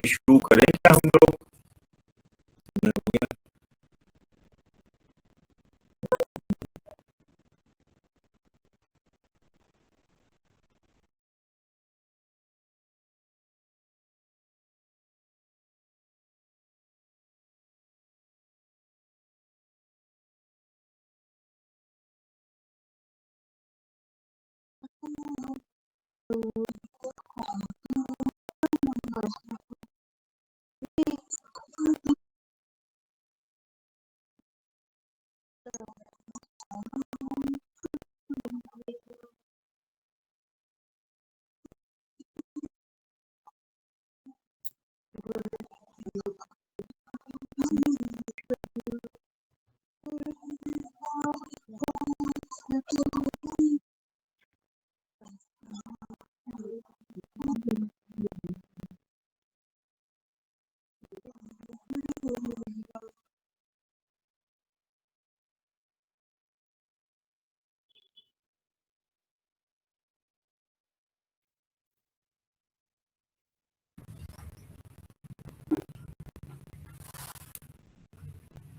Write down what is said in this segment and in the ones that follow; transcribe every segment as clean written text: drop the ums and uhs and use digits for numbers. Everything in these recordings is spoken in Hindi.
अभी शुरू करें क्या हम लोग?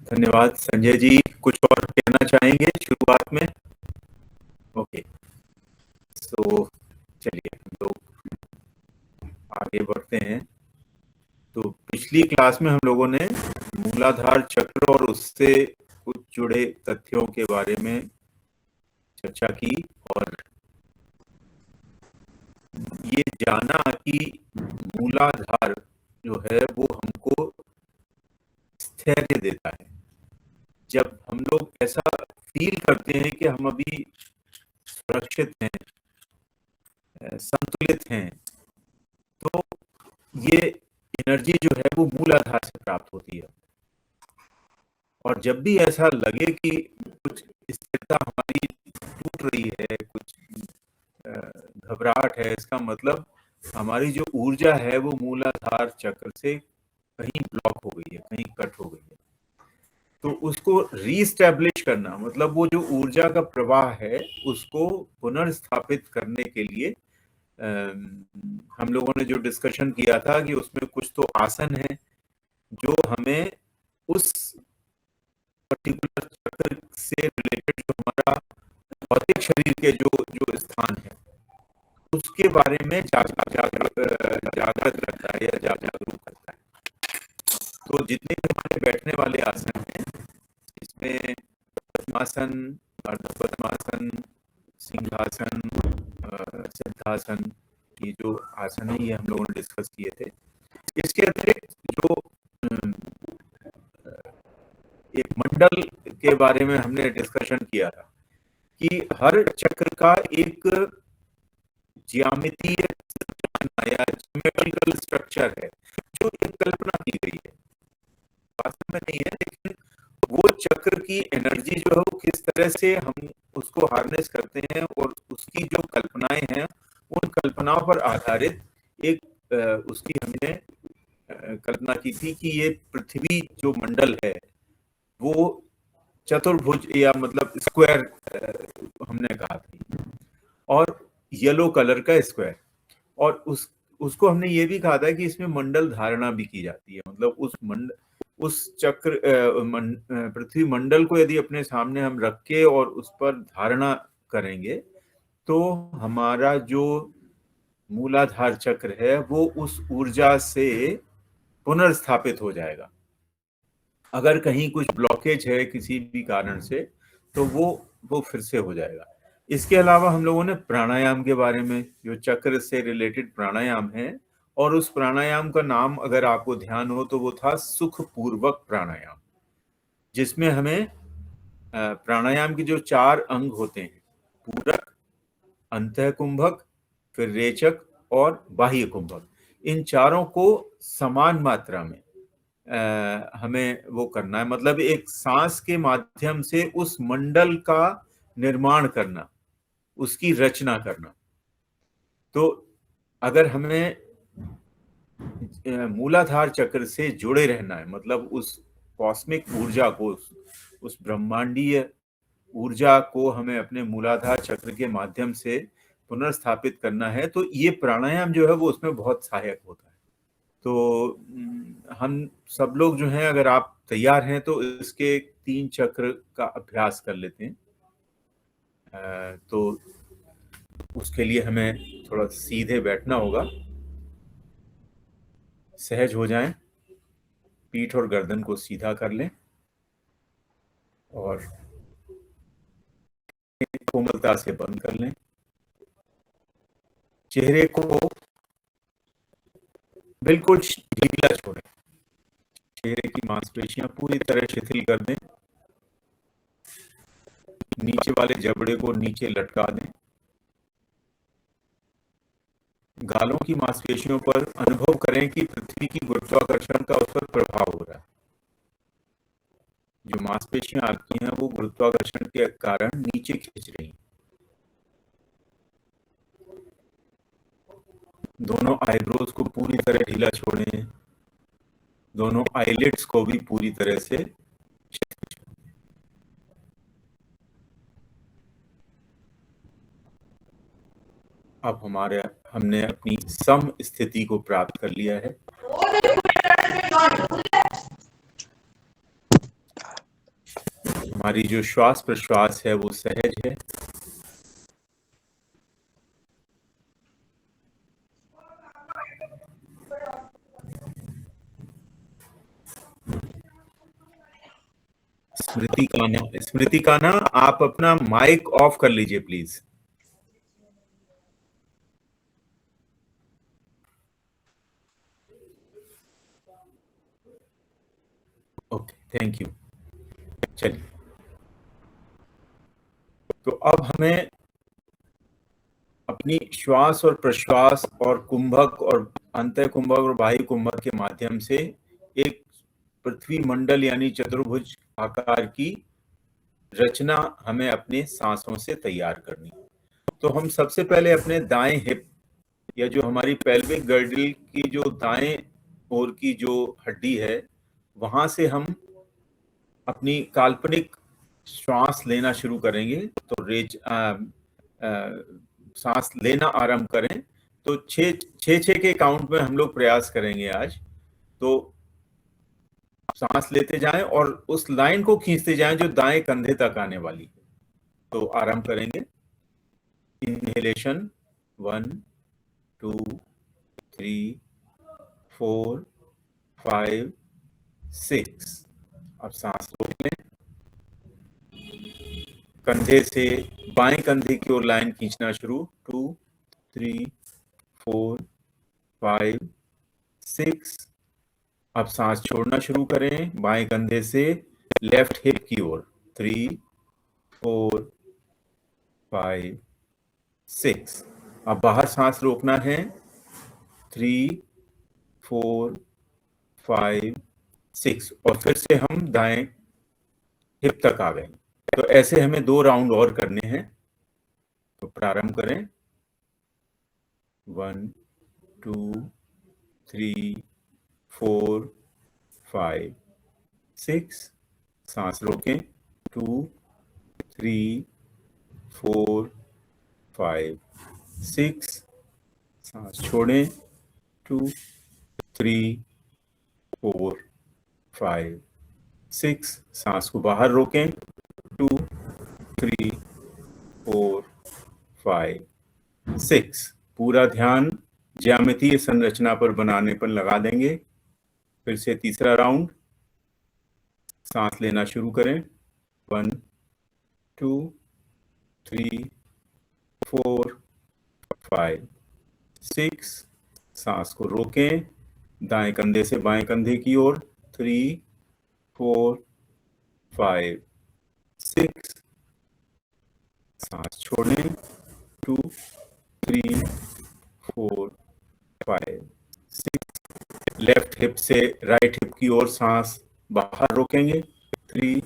धन्यवाद संजय जी, कुछ और कहना चाहेंगे शुरुआत में? ओके, तो चलिए हम लोग आगे बढ़ते हैं। तो पिछली क्लास में हम लोगों ने मूलाधार चक्र और उससे कुछ जुड़े तथ्यों के बारे में चर्चा की और ये जाना कि मूलाधार जो है वो हमको स्थैर्य देता है। जब हम लोग ऐसा फील करते हैं कि हम अभी सुरक्षित हैं, संतुलित हैं, तो ये एनर्जी जो है वो मूलाधार से प्राप्त होती है। और जब भी ऐसा लगे कि कुछ स्थिरता हमारी टूट रही है, कुछ घबराहट है, इसका मतलब हमारी जो ऊर्जा है वो मूलाधार चक्र से कहीं ब्लॉक हो गई है, कहीं कट हो गई है। तो उसको रीस्टैब्लिश करना, मतलब वो जो ऊर्जा का प्रवाह है उसको पुनर्स्थापित करने के लिए हम लोगों ने जो डिस्कशन किया था कि उसमें कुछ तो आसन है जो हमें उस पर्टिकुलर चक्र से रिलेटेड जो हमारा भौतिक शरीर के जो जो स्थान है उसके बारे में जागृत करता है या जागरूक करता है। तो जितने भी हमारे बैठने वाले आसन हैं इसमें पद्मासन, अर्धपद्मासन, सिंहासन, सिद्धासन, ये जो आसन है ये हम लोगों ने डिस्कस किए थे। इसके अतिरिक्त जो एक मंडल के बारे में हमने डिस्कशन किया था कि हर चक्र का एक ज्यामितीय या ज्योमेट्रिकल स्ट्रक्चर है जो एक कल्पना की गई है, वास्तव में नहीं है, लेकिन वो चक्र की एनर्जी जो है वो किस तरह से हम उसको हार्नेस करते हैं और उसकी जो कल्पनाएं हैं उन कल्पनाओं पर आधारित एक उसकी हमने कल्पना की थी कि ये पृथ्वी जो मंडल है वो चतुर्भुज या मतलब स्क्वायर हमने कहा था, और येलो कलर का स्क्वायर, और उसको हमने ये भी कहा था कि इसमें मंडल धारणा भी की जाती है, मतलब उस चक्र पृथ्वी मंडल को यदि अपने सामने हम रख के और उस पर धारणा करेंगे तो हमारा जो मूलाधार चक्र है वो उस ऊर्जा से पुनर्स्थापित हो जाएगा। अगर कहीं कुछ ब्लॉकेज है किसी भी कारण से तो वो फिर से हो जाएगा। इसके अलावा हम लोगों ने प्राणायाम के बारे में, जो चक्र से रिलेटेड प्राणायाम है, और उस प्राणायाम का नाम अगर आपको ध्यान हो तो वो था सुखपूर्वक प्राणायाम, जिसमें हमें प्राणायाम के जो 4 अंग होते हैं, पूरक, अंतःकुंभक, फिर रेचक और बाह्य कुंभक, इन चारों को समान मात्रा में हमें वो करना है, मतलब एक सांस के माध्यम से उस मंडल का निर्माण करना, उसकी रचना करना। तो अगर हमें मूलाधार चक्र से जुड़े रहना है, मतलब उस कॉस्मिक ऊर्जा को, उस ब्रह्मांडीय ऊर्जा को हमें अपने मूलाधार चक्र के माध्यम से पुनर्स्थापित करना है, तो ये प्राणायाम जो है वो उसमें बहुत सहायक होता है। तो हम सब लोग जो हैं, अगर आप तैयार हैं तो इसके 3 चक्र का अभ्यास कर लेते हैं। तो उसके लिए हमें थोड़ा सीधे बैठना होगा, सहज हो जाएं, पीठ और गर्दन को सीधा कर लें और कोमलता से बंद कर लें। चेहरे को बिल्कुल ढीला छोड़ें, चेहरे की मांसपेशियां पूरी तरह शिथिल कर दें, नीचे वाले जबड़े को नीचे लटका दें, गालों की मांसपेशियों पर अनुभव करें कि पृथ्वी की गुरुत्वाकर्षण का उस पर प्रभाव हो रहा है। जो मांसपेशियां आपकी हैं वो गुरुत्वाकर्षण के कारण नीचे खींच रही हैं। दोनों आईब्रोज को पूरी तरह ढीला छोड़ें, दोनों आईलिड्स को भी पूरी तरह से शिथिल छोड़ें। अब हमने अपनी सम स्थिति को प्राप्त कर लिया है। हमारी जो श्वास प्रश्वास है वो सहज है। स्मृति कान्हा, आप अपना माइक ऑफ कर लीजिए प्लीज। Okay, thank you. चलिए, तो अब हमें अपनी श्वास और प्रश्वास और कुंभक और अंतः कुंभक और बाह्य कुंभक के माध्यम से एक पृथ्वी मंडल यानी चतुर्भुज आकार की रचना हमें अपने सांसों से तैयार करनी है। तो हम सबसे पहले अपने दाएं हिप या जो हमारी पेल्विक गर्डल की जो दाएं ओर की जो हड्डी है, वहां से हम अपनी काल्पनिक श्वास लेना शुरू करेंगे। तो सांस लेना आरंभ करें। तो छः के काउंट में हम लोग प्रयास करेंगे आज। तो सांस लेते जाएं और उस लाइन को खींचते जाएं जो दाएं कंधे तक आने वाली है। तो आरंभ करेंगे। इनहेलेशन 1 2 3 4 5 6। अब सांस रोक लें, कंधे से बाएं कंधे की ओर लाइन खींचना शुरू। 2 3 4 5 6। अब सांस छोड़ना शुरू करें बाएं कंधे से लेफ्ट हिप की ओर। 3 4 5 6। अब बाहर सांस रोकना है। 3 4 5 6 और फिर से हम दाएं हिप तक आ गए। तो ऐसे हमें 2 राउंड और करने हैं। तो प्रारंभ करें। 1 2 3 4 5 6। सांस रोकें। 2 3 4 5 6। सांस छोड़ें। 2 3 4 5 6। सांस को बाहर रोकें। 2 3 4 5 6। पूरा ध्यान ज्यामितीय संरचना पर बनाने पर लगा देंगे। फिर से तीसरा राउंड। सांस लेना शुरू करें। 1 2 3 4 5 6। सांस को रोकें दाएं कंधे से बाएं कंधे की ओर। 3 4 5 6। सांस छोड़ें। 2 3 4 5 6। लेफ्ट हिप से राइट हिप की ओर सांस बाहर रोकेंगे। 3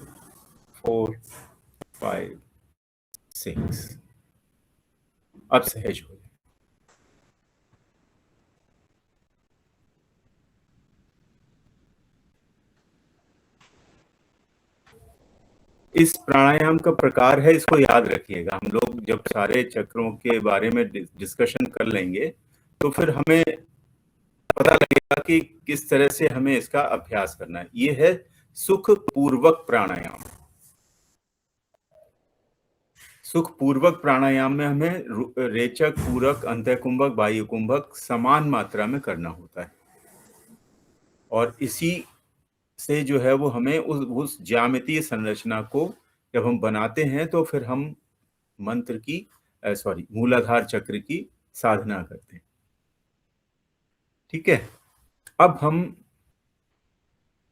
4 5 6। अब सहज हो जाए। इस प्राणायाम का प्रकार है, इसको याद रखिएगा। हम लोग जब सारे चक्रों के बारे में डिस्कशन कर लेंगे तो फिर हमें पता लगेगा कि किस तरह से हमें इसका अभ्यास करना है। ये है सुख पूर्वक प्राणायाम। सुख पूर्वक प्राणायाम में हमें रेचक, पूरक, अंतःकुंभक, बाह्य कुंभक समान मात्रा में करना होता है, और इसी से जो है वो हमें उस ज्यामितीय संरचना को जब हम बनाते हैं तो फिर हम मंत्र की मूलाधार चक्र की साधना करते हैं। ठीक है, अब हम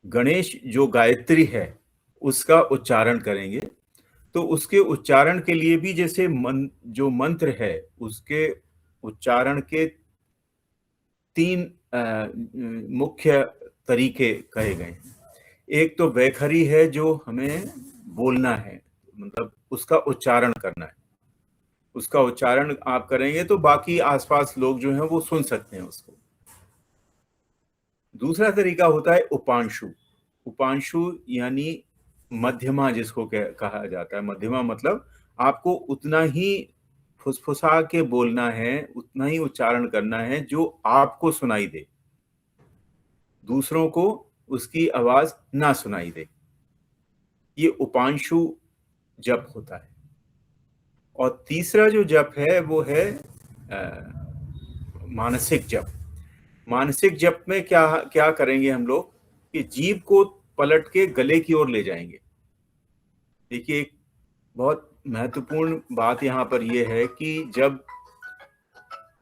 गणेश जो गायत्री है उसका उच्चारण करेंगे। तो उसके उच्चारण के लिए भी जैसे जो मंत्र है उसके उच्चारण के तीन मुख्य तरीके कहे गए हैं। एक तो वैखरी है जो हमें बोलना है, मतलब उसका उच्चारण करना है। उसका उच्चारण आप करेंगे तो बाकी आसपास लोग जो हैं वो सुन सकते हैं उसको। दूसरा तरीका होता है उपांशु। उपांशु यानी मध्यमा, जिसको कहा जाता है। मध्यमा मतलब आपको उतना ही फुसफुसा के बोलना है, उतना ही उच्चारण करना है जो आपको सुनाई दे, दूसरों को उसकी आवाज ना सुनाई दे। ये उपांशु जप होता है। और तीसरा जो जप है वो है मानसिक जप। मानसिक जप में क्या क्या करेंगे हम लोग कि जीभ को पलट के गले की ओर ले जाएंगे। देखिए, एक बहुत महत्वपूर्ण बात यहाँ पर यह है कि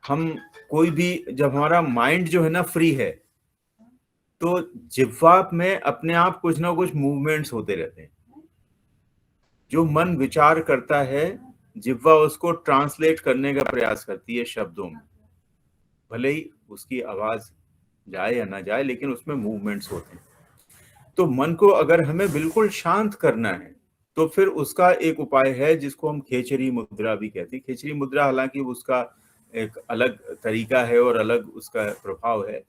हम जब हमारा माइंड जो है ना फ्री है, तो जिह्वा में अपने आप कुछ ना कुछ मूवमेंट्स होते रहते हैं। जो मन विचार करता है, जिह्वा उसको ट्रांसलेट करने का प्रयास करती है शब्दों में। भले ही उसकी आवाज जाए या ना जाए, लेकिन उसमें मूवमेंट्स होते हैं। तो मन को अगर हमें बिल्कुल शांत करना है तो फिर उसका एक उपाय है जिसको हम खेचरी मुद्रा भी कहते हैं। खेचरी मुद्रा हालांकि उसका एक अलग तरीका है और अलग उसका प्रभाव है।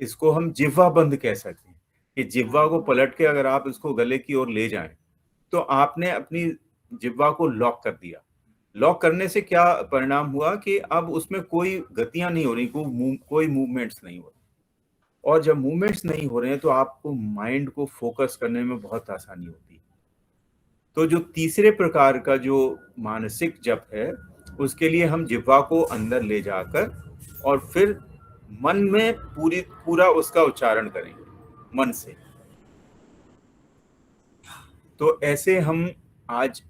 इसको हम जिह्वा बंद कह सकते हैं कि जिह्वा को पलट के अगर आप इसको गले की ओर ले जाएं तो आपने अपनी जिह्वा को लॉक कर दिया। लॉक करने से क्या परिणाम हुआ कि अब उसमें कोई गतियां नहीं हो रही, कोई मूवमेंट्स नहीं हो रही। और जब मूवमेंट्स नहीं हो रहे हैं तो आपको माइंड को फोकस करने में बहुत आसानी होती है। तो जो तीसरे प्रकार का जो मानसिक जप है, उसके लिए हम जिह्वा को अंदर ले जाकर और फिर मन में पूरा उसका उच्चारण करेंगे मन से। तो ऐसे हम आज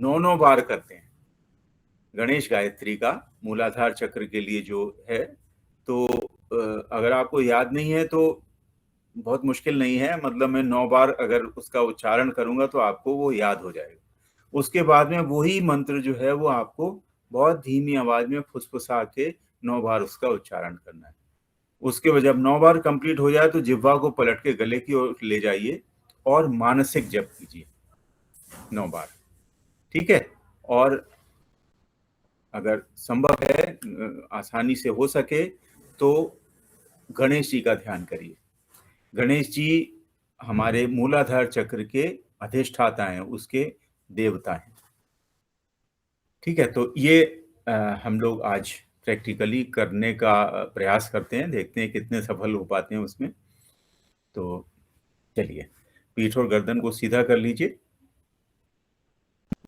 9 बार करते हैं गणेश गायत्री का मूलाधार चक्र के लिए जो है। तो अगर आपको याद नहीं है तो बहुत मुश्किल नहीं है, मतलब मैं 9 बार अगर उसका उच्चारण करूंगा तो आपको वो याद हो जाएगा। उसके बाद में वही मंत्र जो है वो आपको बहुत धीमी आवाज में फुसफुसा के 9 बार उसका उच्चारण करना है। उसके बाद जब 9 बार कंप्लीट हो जाए तो जिह्वा को पलट के गले की ओर ले जाइए और मानसिक जप कीजिए 9 बार। ठीक है, और अगर संभव है, आसानी से हो सके तो गणेश जी का ध्यान करिए। गणेश जी हमारे मूलाधार चक्र के अधिष्ठाता हैं, उसके देवता हैं। ठीक है, तो ये हम लोग आज प्रैक्टिकली करने का प्रयास करते हैं, देखते हैं कितने सफल हो पाते हैं उसमें। तो चलिए, पीठ और गर्दन को सीधा कर लीजिए।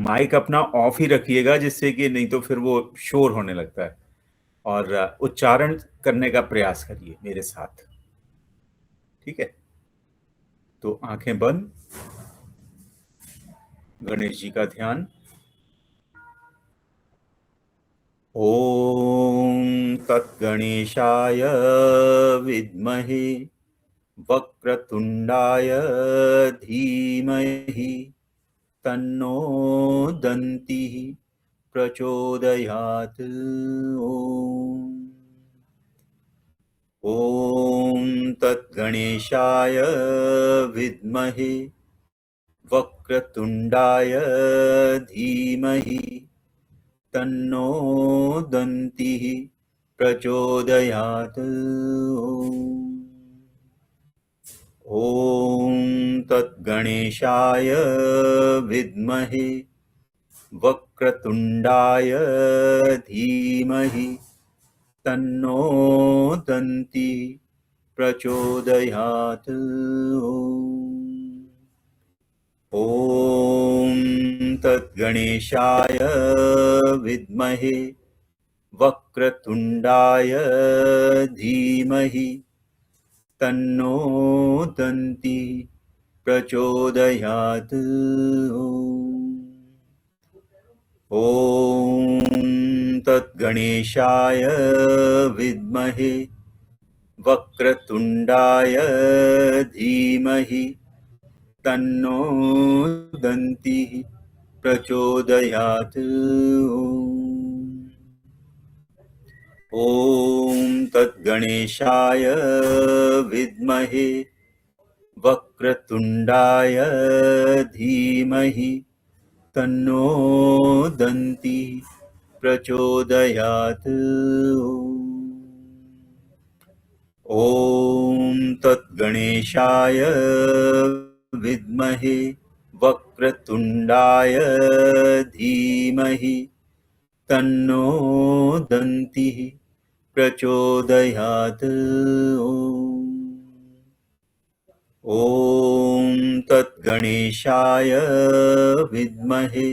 माइक अपना ऑफ ही रखिएगा, जिससे कि नहीं तो फिर वो शोर होने लगता है। और उच्चारण करने का प्रयास करिए मेरे साथ। ठीक है, तो आंखें बंद, गणेश जी का ध्यान। ओम तत्गणेशाय विद्महे वक्रतुंडाय धीमहि तन्नो दन्तिः प्रचोदयात्। ओम तत्गणेशाय विद्महे वक्रतुंडाय धीमहि तन्नो दन्तिः प्रचोदयात्। ओम तत्गणेशाय विद्महे वक्रतुंडाय धीमहि तन्नो दन्ति प्रचोदयात्। ॐ तद्गणेशाय विद्महे वक्रतुण्डाय धीमहि तन्नो दन्ति प्रचोदयात्। ॐ तद्गणेशाय विद्महे वक्रतुण्डाय धीमहि तन्नो दन्ति प्रचोदयात्। ॐ तद्गणेशाय विद्महे वक्रतुण्डाय धीमहि तन्नो दन्ति प्रचोदयात्। ॐ तद्गणेशाय विद्महे वक्रतुण्डाय धीमहि तन्नो दन्ति प्रचोदयात्। ॐ तद्गणेशाय विद्महे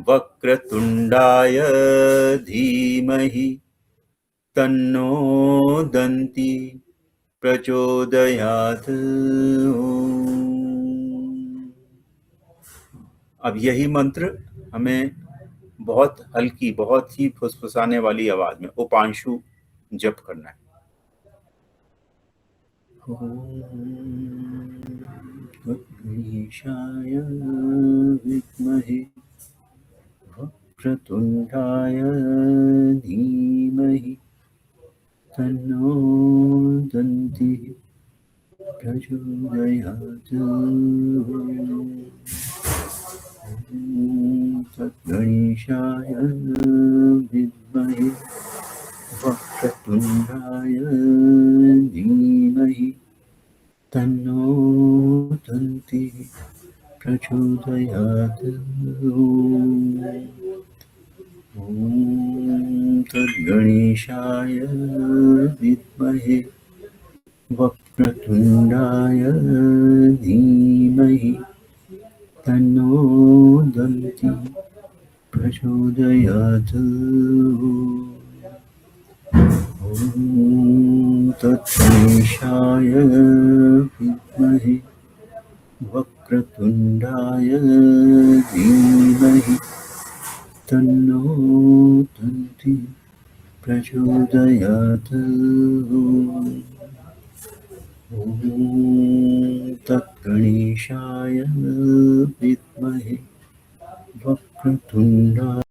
वक्रतुण्डाय धीमहि तन्नो दन्ति प्रचोदयात्। अब यही मंत्र हमें बहुत हल्की, बहुत ही फुसफुसाने वाली आवाज में उपांशु जप करना है। गणेशाय विद्महे वक्रतुण्डाय धीमहि तन्नो दन्ति प्रचोदयात्। तद्गणेशाय विद्महे वक्रतुण्डाय धीमहि तन्नो दन्ति प्रचोदयात्। ॐ तद्गणेशाय विद्महे वक्रतुण्डाय धीमहि तन्नो दन्ति प्रचोदयात्। ॐ तद्गणेशाय विद्महे वक्रतुण्डाय धीमहि तन्नो दन्ति प्रचोदयात्। ॐ तद्गणेशाय विद्महे वक्रतुण्डाय